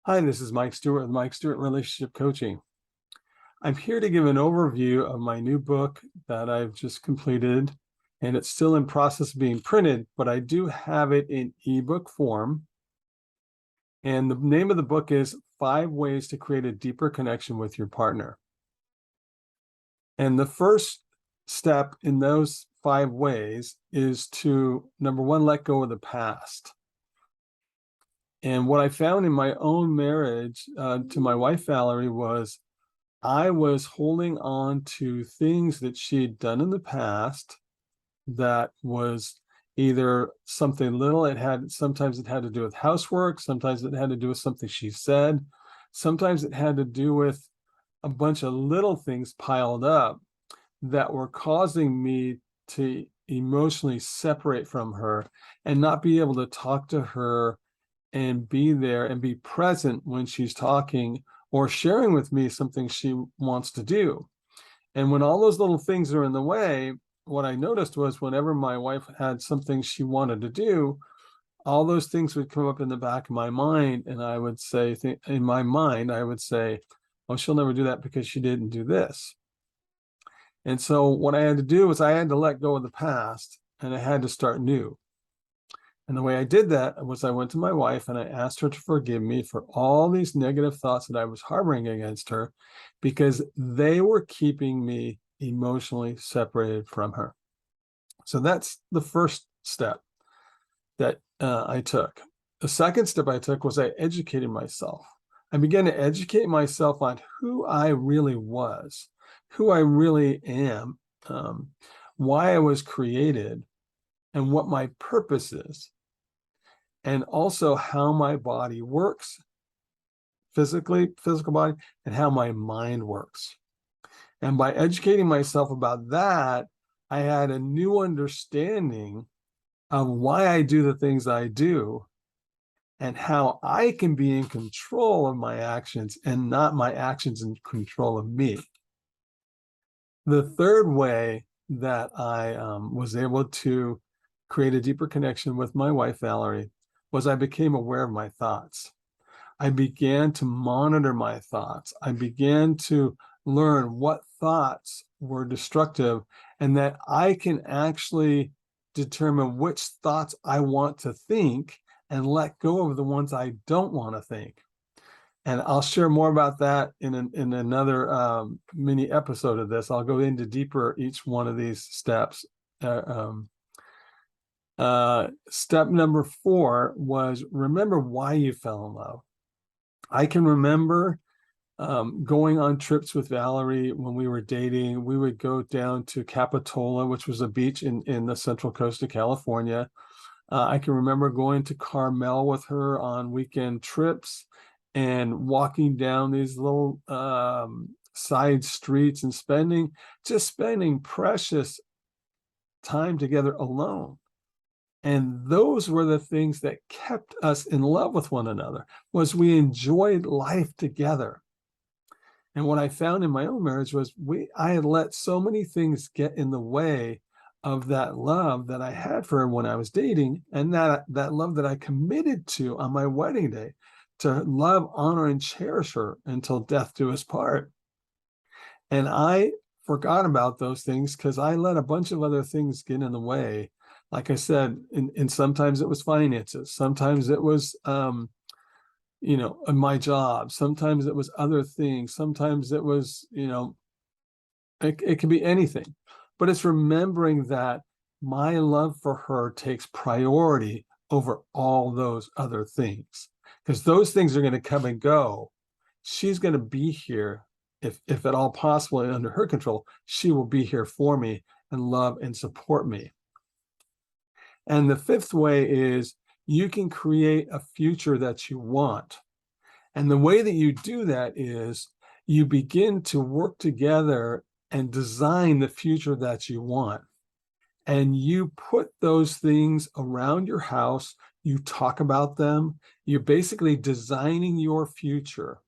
Hi, this is Mike Stewart with Mike Stewart Relationship Coaching. I'm here to give an overview of my new book that I've just completed, and it's still in process of being printed, but I do have it in ebook form. And the name of the book is 5 Ways to Create a Deeper Connection with Your Partner. And the first step in those 5 ways is to, number one, let go of the past. And what I found in my own marriage to my wife, Valerie, was I was holding on to things that she had done in the past that was either something little, sometimes it had to do with housework, sometimes it had to do with something she said, sometimes it had to do with a bunch of little things piled up that were causing me to emotionally separate from her and not be able to talk to her and be there and be present when she's talking or sharing with me something she wants to do. And when all those little things are in the way, what I noticed was whenever my wife had something she wanted to do, all those things would come up in the back of my mind. And I would say, in my mind, I would say, oh, she'll never do that because she didn't do this. And so what I had to do was I had to let go of the past and I had to start new. And the way I did that was I went to my wife and I asked her to forgive me for all these negative thoughts that I was harboring against her because they were keeping me emotionally separated from her. So that's the first step that I took. The second step I took was I educated myself. I began to educate myself on who I really was, who I really am, why I was created, and what my purpose is. And also how my body works, physical body, and how my mind works. And by educating myself about that, I had a new understanding of why I do the things I do and how I can be in control of my actions and not my actions in control of me. The third way that I was able to create a deeper connection with my wife, Valerie, was I became aware of my thoughts. I began to monitor my thoughts. I began to learn what thoughts were destructive and that I can actually determine which thoughts I want to think and let go of the ones I don't want to think. And I'll share more about that in another mini episode of this. I'll go into deeper each one of these steps. Step number 4 was remember why you fell in love. I can remember going on trips with Valerie when we were dating. We would go down to Capitola, which was a beach in the central coast of California. I can remember going to Carmel with her on weekend trips and walking down these little side streets and spending precious time together alone. And those were the things that kept us in love with one another, was we enjoyed life together. And what I found in my own marriage was I had let so many things get in the way of that love that I had for her when I was dating, and that love that I committed to on my wedding day, to love, honor, and cherish her until death do us part. And I forgot about those things because I let a bunch of other things get in the way. Like I said, and sometimes it was finances, sometimes it was my job, sometimes it was other things, sometimes it was, it could be anything. But it's remembering that my love for her takes priority over all those other things, because those things are going to come and go. She's going to be here, if at all possible and under her control, she will be here for me and love and support me. And the fifth way is you can create a future that you want. And the way that you do that is you begin to work together and design the future that you want. And you put those things around your house, you talk about them, you're basically designing your future.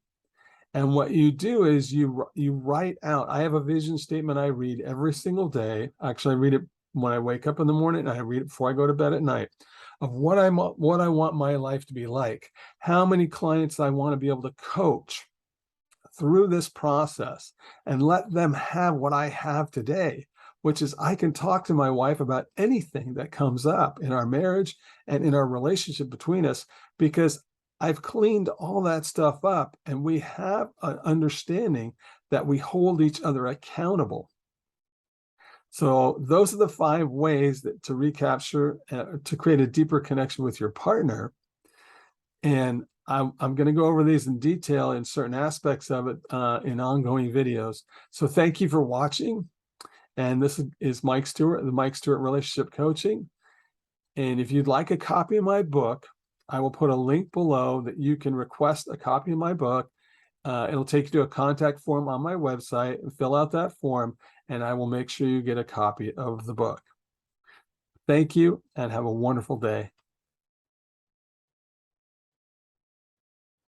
And what you do is you write out. I have a vision statement I read every single day. Actually, I read it when I wake up in the morning and I read it before I go to bed at night. of what I want my life to be like, how many clients I want to be able to coach through this process and let them have what I have today, which is I can talk to my wife about anything that comes up in our marriage and in our relationship between us, because I've cleaned all that stuff up and we have an understanding that we hold each other accountable. So those are the 5 ways that to recapture, to create a deeper connection with your partner. And I'm going to go over these in detail in certain aspects of it in ongoing videos. So thank you for watching. And this is Mike Stewart, the Mike Stewart Relationship Coaching. And if you'd like a copy of my book, I will put a link below that you can request a copy of my book. It'll take you to a contact form on my website. Fill out that form, and I will make sure you get a copy of the book. Thank you, and have a wonderful day.